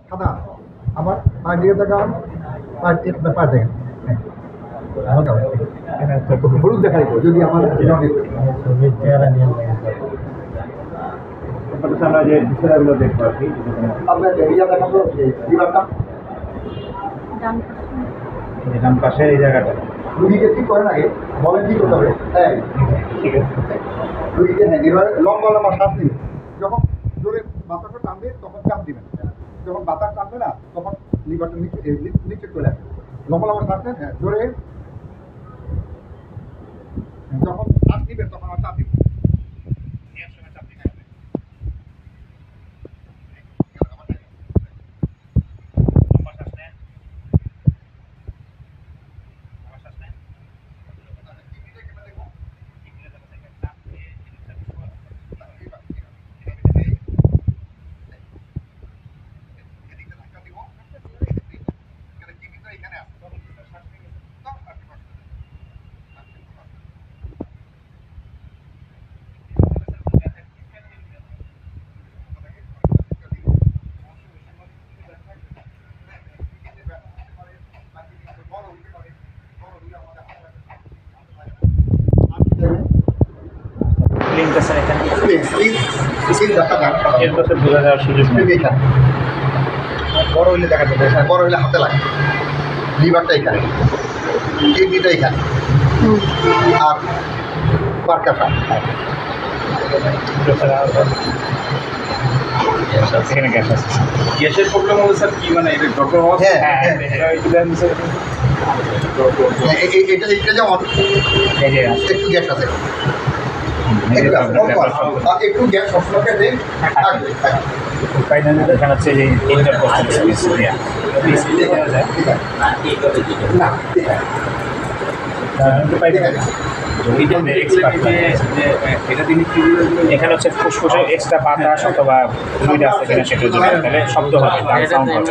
সাদা আমার পায়ের দিকে তাকান পায়ের দেখেন হলুদ দেখাই যদি আমার আমরা যে বিষয়গুলো দেখবো আর কি আপনার এরিয়া দেখাবো বিভাগটা ডান পাশে এই জায়গাটা রুগীকে ঠিক করেন আগে বলেন কি করতে হবে হ্যাঁ ঠিক আছে রুগীকে হ্যাঁ এভাবে লম্বা লম্বা শ্বাস নিন যখন জোরে বাতাসটা টানবে তখন চাপ দিবেন যখন বাতাস টানবে না তখন লিভারটা নিচে চলে আসবে লম্বা লম্বা শ্বাস নেন হ্যাঁ জোরে যখন শ্বাস দিবেন তখন আমার চাপ দিবেন লিঙ্ক আছে এখানে এখানে এর পাশে বোঝা যাওয়ার সুযোগ নেই বড় হইলে দেখা যাবে হ্যাঁ বড় হইলে হাতে লাগে লিভারটা এখানে কিডনিটা এখানে আর পার্কাটা এখানে গ্যাস আছে গ্যাসের প্রবলেম হলে স্যার কি মানে এটা ডক্টর হ্যাঁ এটা এটা যেমন এই যে একটু গ্যাস আছে একটু গ্যাস সবসময় দেন থাকবে ফাইনালি এখানে হচ্ছে যে ইন্টারপোস্টাল স্পেস দেয়া না এখানে হচ্ছে ফুসফুসে এক্সট্রা বাতাস অথবা ফ্লুইড আছে কিনা সেটার জন্য তাহলে শব্দ হবে ডাউন সাউন্ড হবে